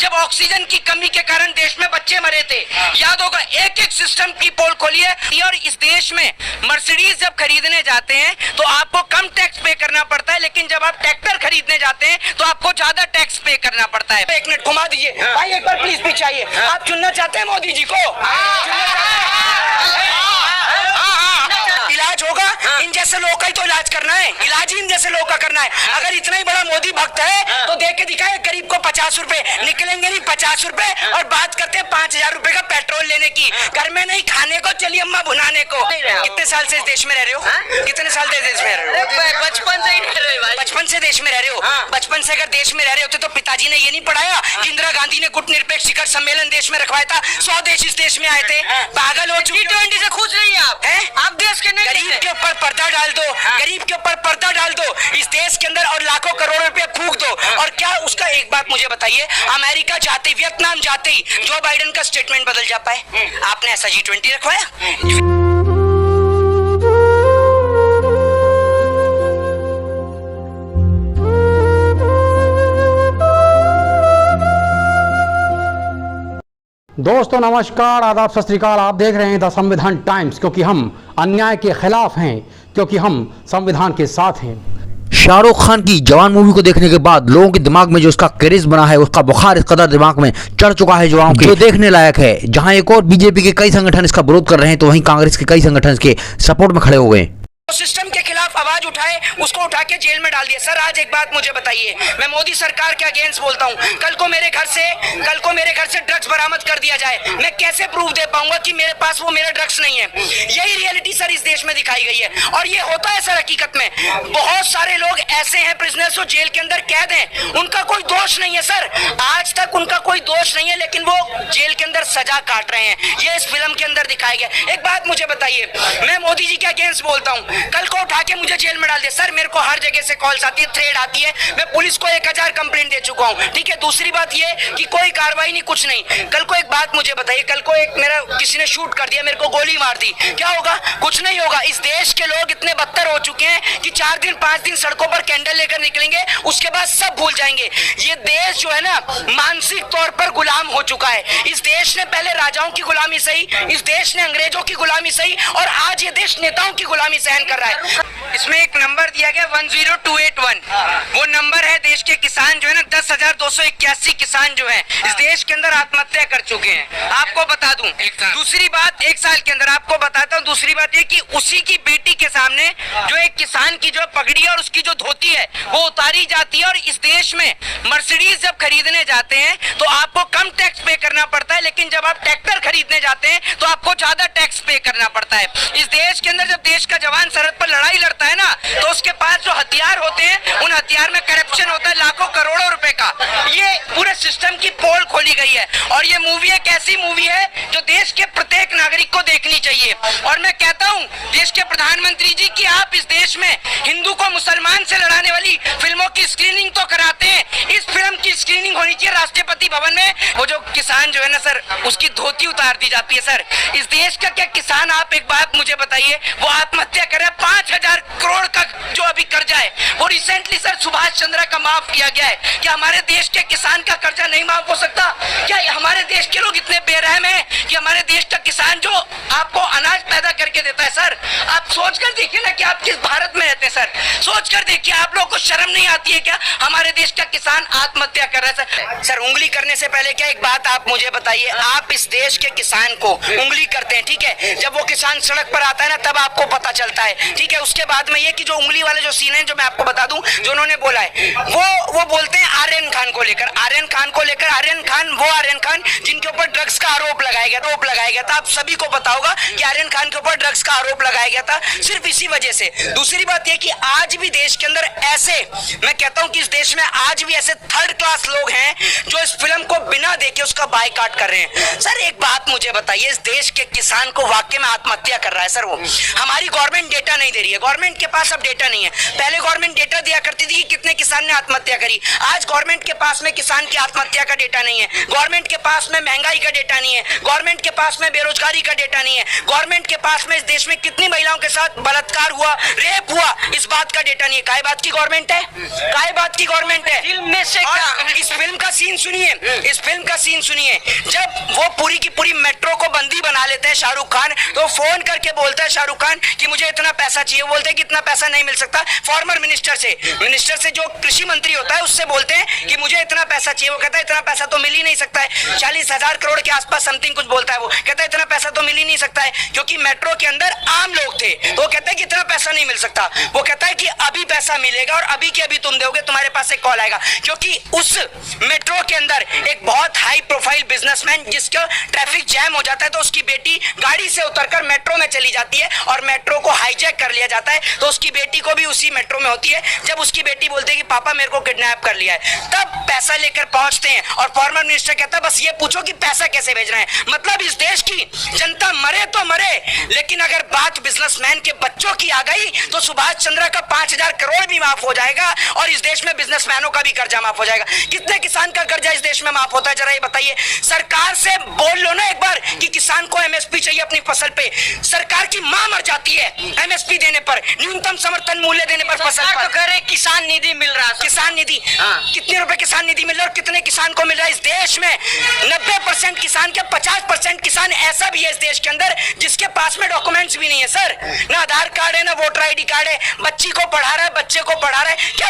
जब ऑक्सीजन की कमी के कारण देश में बच्चे मरे थे, याद होगा, एक एक सिस्टम की पोल खोली है। और इस देश में मर्सिडीज जब खरीदने जाते हैं तो आपको कम टैक्स पे करना पड़ता है, लेकिन जब आप ट्रैक्टर खरीदने जाते हैं तो आपको ज्यादा टैक्स पे करना पड़ता है। एक मिनट घुमा दीजिए भाई, एक बार प्लीज पीछे आइए। आप चुनना चाहते हैं मोदी जी को? इलाज होगा, इन जैसे लोगों का ही तो इलाज करना है, इलाज ही इन जैसे लोगों का करना है। अगर इतना ही बड़ा मोदी भक्त है तो देख के दिखाए, गरीब को 50 रुपए निकलेंगे नहीं, 50 रुपए, और बात करते हैं 5000 रुपए का पेट्रोल लेने की, घर में नहीं खाने को, चलिए अम्मा भुनाने को। कितने साल से इस देश में रह रहे हो? कितने साल से देश में रह रहे हो? बचपन से ही रह रहे हो। बचपन से देश में रह रहे हो? बचपन से अगर देश में रह रहे होते तो पिताजी ने ये नहीं पढ़ाया कि इंदिरा गांधी ने गुटनिरपेक्ष शिखर सम्मेलन देश में रखवाया था, 100 देश इस देश में आए थे। पागल हो चुके। G20 से खुश नहीं आप हैं? आप देश के नहीं, गरीब के ऊपर पर्दा डाल दो, गरीब के ऊपर पर्दा डाल दो इस देश के अंदर, और लाखों करोड़ों रुपए फूंक दो। और क्या उसका, एक बात मुझे बताइए, अमेरिका जाते ही, वियतनाम जाते ही जो बाइडेन का स्टेटमेंट बदल जा पाए? आपने ऐसा G20 रखवाया? दोस्तों नमस्कार, आदाब, सत श्री अकाल। आप देख रहे हैं द संविधान टाइम्स, क्योंकि हम अन्याय के खिलाफ हैं, क्योंकि हम संविधान के साथ हैं। शाहरुख खान की जवान मूवी को देखने के बाद लोगों के दिमाग में जो उसका क्रेज बना है, उसका बुखार इस कदर दिमाग में चढ़ चुका है युवाओं के, जो देखने लायक है। जहां एक और बीजेपी के कई संगठन इसका विरोध कर रहे हैं, तो वहीं कांग्रेस के कई संगठन इसके सपोर्ट में खड़े हो गए। सिस्टम के खिलाफ आवाज उठाए, उसको उठा के जेल में डाल दिया। सर आज एक बात मुझे बताइए, मैं मोदी सरकार के अगेंस्ट बोलता हूँ, कल को मेरे घर से ड्रग्स बरामद कर दिया जाए, मैं कैसे प्रूफ दे पाऊंगा कि मेरे पास वो मेरा ड्रग्स नहीं है? यही रियलिटी सर इस देश में दिखाई गई है, और ये होता है सर हकीकत में। बहुत सारे लोग ऐसे हैं प्रिजनर्स जो जेल के अंदर कैद हैं, उनका कोई दोष नहीं है सर, आज तक उनका कोई दोष नहीं है, लेकिन वो जेल के अंदर सजा काट रहे हैं। ये इस फिल्म के अंदर दिखाया गया। एक बात मुझे बताइए, मैं मोदी जी के अगेंस्ट बोलता हूँ, कल को उठा के मुझे जेल में डाल दे सर, मेरे को हर जगह से कॉल्स आती है, थ्रेड आती है, मैं पुलिस को 1000 कंप्लेंट दे चुका हूँ, ठीक है। दूसरी बात ये कि कोई कार्रवाई नहीं, कुछ नहीं। कल को एक बात मुझे बताइए, कल को एक मेरा किसी ने शूट कर दिया, मेरे को गोली मार दी, क्या होगा? कुछ नहीं होगा। इस देश के लोग इतने बदतर हो चुके हैं कि 4 दिन 5 दिन सड़कों पर कैंडल लेकर निकलेंगे, उसके बाद सब भूल जाएंगे। ये देश जो है ना, मानसिक तौर पर गुलाम हो चुका है। इस देश ने पहले राजाओं की गुलामी सही, इस देश ने अंग्रेजों की गुलामी सही, और आज ये देश नेताओं की गुलामी सहन कर रहा है। इसमें एक नंबर दिया गया 10281, वो नंबर है देश के किसान जो है ना, 10,281 किसान जो है इस देश के अंदर आत्महत्या कर चुके हैं। आपको बता दूं, दूसरी बात, 1 साल के अंदर आपको बताता हूं। दूसरी बात ये कि उसी की बेटी के सामने जो एक किसान की जो पगड़ी है और उसकी जो धोती है वो उतारी जाती है। और इस देश में मर्सिडीज जब खरीदने जाते हैं तो आपको कम टैक्स पे करना पड़ता है, लेकिन जब आप ट्रैक्टर खरीदने जाते हैं तो आपको ज्यादा टैक्स पे करना पड़ता है। इस देश के अंदर जब देश का जवान सरहद पर लड़ाई लड़ता है ना, तो उसके पास जो हथियार होते हैं, उन हथियार में करप्शन होता है, लाखों करोड़ों रुपए का। ये पूरे सिस्टम की पोल खोली गई है, और ये मूवी एक ऐसी मूवी है जो देश के प्रत्येक नागरिक को देखनी चाहिए। और मैं कहता हूं देश के प्रधानमंत्री जी कि आप इस देश में हिंदू को मुसलमान से लड़ाने वाली फिल्मों की स्क्रीनिंग तो कराते हैं, इस फिल्म की स्क्रीनिंग होनी चाहिए राष्ट्रपति भवन में। वो जो किसान जो है ना सर, उसकी धोती उतार दी जाती है सर। इस देश का क्या किसान, आप एक बात मुझे बताइए, वो आत्महत्या करे, 5000 करोड़ का जो अभी कर्जा है वो रिसेंटली सर सुभाष चंद्र का माफ किया गया है। क्या हमारे देश के किसान का कर्जा नहीं माफ हो सकता? क्या हमारे देश के लोग इतने बेरहम हैं कि हमारे देश का किसान जो आपको अनाज पैदा करके देता है सर, आप सोच कर देखिए ना कि आप किस भारत में रहते हैं सर, सोच कर देखिए, आप लोगों को शर्म नहीं आती है क्या? हमारे देश का किसान आत्महत्या कर रहा है सर। उंगली करने से पहले क्या एक बात आप मुझे बताइए, आप इस देश के किसान को उंगली करते हैं, ठीक है, जब वो किसान सड़क पर आता है ना तब आपको पता चलता है, ठीक है। उसके बाद में ये कि जो उंगली वाले जो सीन है, जो मैं आपको बता दूं, जो उन्होंने बोला है, वो बोलते हैं आर्यन खान को लेकर, आर्यन खान जिनके ऊपर ड्रग्स का आरोप लगाया गया था। आप सभी को पता होगा कि आर्यन खान के ऊपर ड्रग्स का आरोप लगाया गया था सिर्फ इसी वजह से। दूसरी बात यह कि आज भी देश के अंदर ऐसे, मैं कहता हूं कि इस देश में आज भी ऐसे 3rd क्लास लोग हैं जो इस फिल्म को बिना देखे उसका बायकॉट कर रहे हैं। सर एक बात मुझे बताइए, इस देश के किसान को वाकई में आत्महत्या कर रहा है सर वो। हमारी गवर्नमेंट डेटा नहीं दे रही है, गवर्नमेंट के पास अब डेटा नहीं है। पहले गवर्नमेंट डेटा दिया करती थी कि कितने किसान ने आत्महत्या करी, आज गवर्नमेंट के पास में किसान की आत्महत्या का डेटा नहीं है। गवर्नमेंट के पास में महंगाई का डेटा नहीं है, गवर्नमेंट के पास में बेरोजगारी का डेटा नहीं है, गवर्नमेंट के पास में इस देश में कितनी महिलाओं के साथ बलात्कार हुआ, रेप हुआ, इस बात का डेटा नहीं है। काय बात की गवर्नमेंट है, काय बात की गवर्नमेंट है। फिल्म में से और इस फिल्म का सीन सुनिए, इस फिल्म का सीन सुनिए। जब वो पूरी की पूरी मेट्रो को बंदी बना लेते हैं शाहरुख खान, तो फोन करके बोलता है शाहरुख खान कि मुझे इतना पैसा चाहिए। बोलते हैं कि इतना पैसा नहीं मिल सकता। फॉर्मर मिनिस्टर से जो कृषि मंत्री होता है उससे बोलते हैं कि मुझे इतना पैसा चाहिए। वो कहता है इतना पैसा तो मिल ही नहीं सकता है। 40,000 करोड़ के आसपास समथिंग कुछ बोलता है। वो कहता है इतना पैसा तो मिल ही नहीं सकता है, क्योंकि मेट्रो के अंदर आम लोग थे। तो वो कहता है कि इतना पैसा नहीं मिल सकता। वो कहता है कि अभी पैसा मिलेगा और अभी के अभी तुम दोगे, तुम्हारे पास एक कॉल आएगा। क्योंकि उस मेट्रो के अंदर एक बहुत हाई प्रोफाइल बिजनेसमैन जिसका ट्रैफिक जैम हो जाता है, तो उसकी बेटी गाड़ी से उतरकर मेट्रो में चली जाती है और मेट्रो को हाईजैक कर लिया जाता है। तो उसकी बेटी को भी उसी मेट्रो में होती है। जब उसकी बेटी बोलती है कि पापा मेरे को किडनैप कर लिया है, तब पैसा लेकर पहुंचते हैं और फॉर्मर मिनिस्टर कहता है बस ये पूछो कि पैसा कैसे भेज रहे हैं। मतलब इस देश की जनता मरे तो मरे, लेकिन अगर बात बिजनेसमैन के बच्चों की आ गई तो सुभाष चंद्र का 5,000 करोड़ भी माफ हो जाएगा और इस देश में बिजनेसमैनों का भी कर्जा माफ हो जाएगा। कितने किसान का कर्जा इस देश में माफ होता है, जरा ये बताइए। सरकार से बोल लो ना एक बार कि किसान को एमएसपी चाहिए अपनी फसल पे। सरकार की मां मर जाती है एमएसपी देने पर, न्यूनतम समर्थन मूल्य देने पर फसल पर। तो कह रहे किसान निधि मिल रहा है। किसान निधि, कितने रुपए किसान निधि मिल रहा है और कितने किसान को मिल रहा है इस देश में? 90% किसान के 50% किसान ऐसा भी है इस देश के अंदर जिसके पास में डॉक्यूमेंट्स भी नहीं है सर। ना आधार कार्ड है, ना वोटर आईडी कार्ड है। बच्ची को पढ़ा रहा है, बच्चे को पढ़ा रहा है। क्या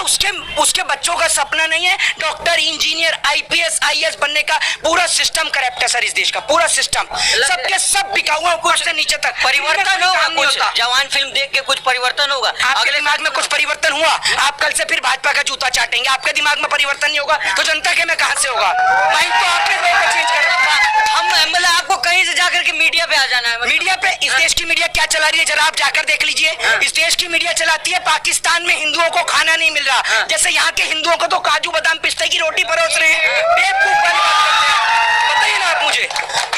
उसके बच्चों का सपना नहीं है डॉक्टर, इंजीनियर, आईपीएस, आईएएस बनने का? पूरा सिस्टम करप्ट है सर इस देश का, पूरा सिस्टम सबके सब बिका हुआ, ऊपर से नीचे तक। परिवर्तन होगा कुछ, जवान फिल्म देख के कुछ परिवर्तन होगा। आपके दिमाग में कुछ परिवर्तन हुआ? आप कल से फिर भाजपा का जूता चाटेंगे। आपके दिमाग में परिवर्तन नहीं होगा तो जनता के में कहां से होगा? माइंड तो आपने चेंज कर रखा। हम मतलब आपको कहीं से जाकर के मीडिया पे आ जाना है। मीडिया पे इस देश की मीडिया क्या चला रही है जरा आप जाकर देख लीजिए। इस देश की मीडिया चलाती है पाकिस्तान में हिंदुओं को खाना नहीं मिल रहा, जैसे यहाँ के हिंदुओं को तो काजू बादाम पिस्ते की रोटी परोस रहे हैं। बेवकूफ वाली बात करते हैं। बताइए ना आप मुझे,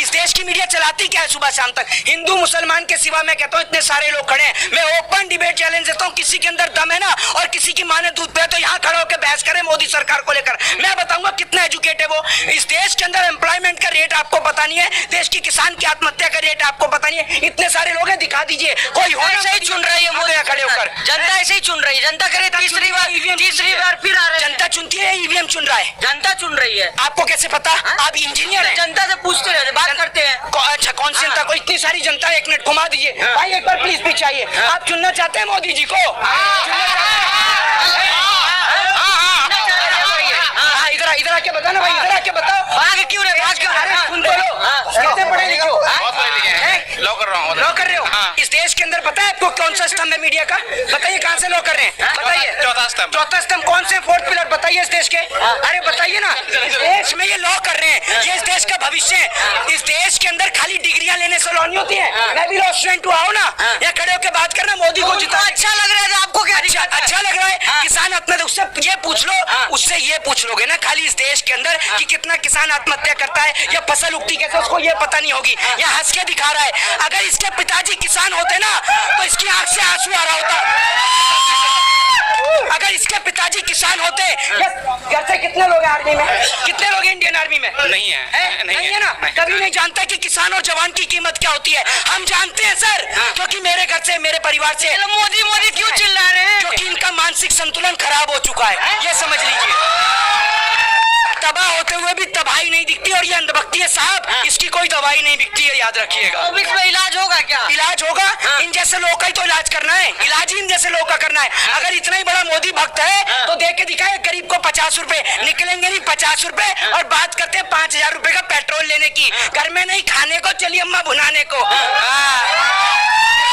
इस देश की मीडिया चलाती क्या है सुबह शाम तक? हिंदू मुसलमान के सिवा मैं कहता हूँ इतने सारे लोग खड़े हैं। मैं ओपन डिबेट चैलेंज देता हूँ, किसी के अंदर दम है ना और किसी की माँ ने दूध पिया तो यहाँ खड़े होकर बहस करें मोदी सरकार को लेकर। मैं बताऊंगा कितना एजुकेट है वो। इस देश के अंदर एम्प्लॉयमेंट का रेट आपको पता नहीं है, देश की किसान की आत्महत्या का रेट आपको पता नहीं है। इतने सारे लोग हैं, दिखा दीजिए। कोई होना ऐसे ही चुन रही है मोदी खड़े होकर। जनता ऐसे ही चुन रही है। जनता करे तीसरी बार फिर आ रहे हैं। जनता चुनती है, ईवीएम चुन रहा है। जनता चुन रही है। आपको कैसे पता? आप इंजीनियर हैं। जनता से पूछते रहते, बात करते हैं। अच्छा, कौन सी जनता को? इतनी सारी जनता है। एक मिनट घुमा दीजिए भाई, एक बार प्लीज पीछे आइए। आप चुनना चाहते हैं मोदी जी को? इधर आके बताओ ना भाई, इधर आके बताओ। भाग क्यों रहे? भाग क्यों? अरे सुन तो लो, कितने पढ़े लिखे हो? लॉ कर रहा हूँ। लॉ कर रहे हो? इस देश के अंदर पता है आपको कौन सा स्तंभ है मीडिया का? बताइए कहाँ से लॉ कर रहे हैं? बताइए। चौथा स्तंभ। चौथा स्तंभ कौन से? 4th पिलर बताइए इस देश के। अरे बताइए ना, इस देश में ये लॉ कर रहे हैं, ये इस देश का भविष्य है। इस देश के अंदर खाली डिग्रियां लेने से लॉ नहीं होती है। मैं भी लॉ स्टूडेंट हुआ हूँ ना, या खड़े होकर बात करना मोदी को जितना अच्छा लग रहा है आपको? क्या अच्छा लग रहा है? किसान आत्महत्या, उससे ये पूछ लो, उससे ये पूछ लोगे ना खाली इस देश के अंदर कि कितना किसान आत्महत्या करता है या फसल उगती कैसे, उसको ये पता नहीं होगी। या हंस के दिखा रहा है। अगर इसके पिताजी किसान होते ना तो इसकी आंख से आंसू आ रहा होता। अगर इसके पिताजी किसान होते। घर से कितने लोग हैं आर्मी में? कितने लोग हैं इंडियन आर्मी में? नहीं है। नहीं है ना? कभी नहीं जानता कि किसान और जवान की कीमत क्या होती है। हम जानते हैं सर, क्योंकि मेरे घर से, मेरे परिवार से। मोदी मोदी क्यों चिल्ला रहे हैं? क्योंकि इनका मानसिक संतुलन खराब हो चुका है, ये समझ लीजिए। तबाह होते हुए भी तबाही नहीं दिखती और ये अंधभक्ति है साहब, इसकी कोई दवाई नहीं दिखती है, याद रखिएगा। अब इसमें इलाज होगा क्या? इलाज होगा। इन जैसे लोगों का ही तो इलाज करना है, इलाज ही इन जैसे लोगों का करना है। अगर इतना ही बड़ा मोदी भक्त है तो दे के दिखाए गरीब को 50 रुपए, निकलेंगे नहीं 50 रुपए और बात करते हैं 5,000 रुपए का पेट्रोल लेने की। घर में नहीं खाने को, चलिए अम्मा भुनाने को।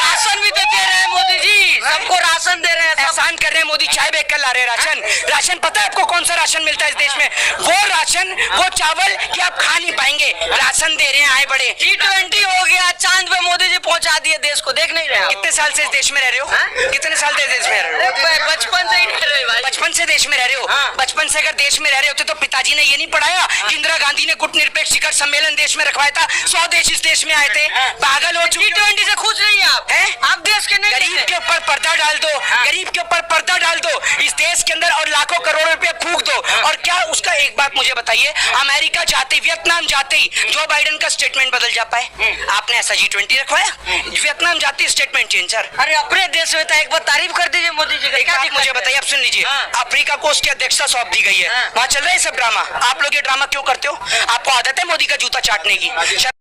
राशन भी तो दे रहे हैं मोदी जी, सबको राशन दे रहे हैं। एहसान कर रहे हैं मोदी, चाय बेच कर ला रहे हैं राशन। राशन पता है आपको कौन सा राशन मिलता है इस देश में? वो राशन, वो चावल कि आप खा नहीं पाएंगे, राशन दे रहे हैं आए बड़े। G20 हो गया, चांद पे मोदी जी पहुंचा दिए देश को, देख नहीं रहे? कितने साल से इस देश में रह रहे हो? कितने साल से देश में रह रहे हो? बचपन से ही रह रहे भाई। बचपन से देश में रह रहे हो। बचपन से अगर देश में रह रहे होते तो पिताजी ने ये नहीं पढ़ाया कि इंदिरा गांधी गांधी ने गुट निरपेक्ष शिखर सम्मेलन देश में रखवाया था, 100 देश इस देश में आए थे। पागल हो चुके हो। G20 से खुश नहीं है आप, हैं? आप देश के नहीं गरीब हैं। के ऊपर पर्दा डाल दो, गरीब के ऊपर पर्दा डाल दो इस देश के अंदर और लाखों करोड़ों रुपए फूंक दो। और क्या उसका एक बात मुझे बताइए, अमेरिका जाते, वियतनाम जाते ही जो बाइडेन का स्टेटमेंट बदल जा पाए? आपने ऐसा G20 रखवाया? वियतनाम जाती स्टेटमेंट चेंज। सर अरे अपने देश में था, एक बार तारीफ कर दीजिए मोदी जी का। एक क्या बात दिक्कत मुझे है? बताइए, आप सुन लीजिए, हाँ। अफ्रीका को उसकी अध्यक्षता सौंप दी गई है, हाँ। वहाँ चल रहा है सब ड्रामा। आप लोग ये ड्रामा क्यों करते हो? आपको आदत है मोदी का जूता चाटने की।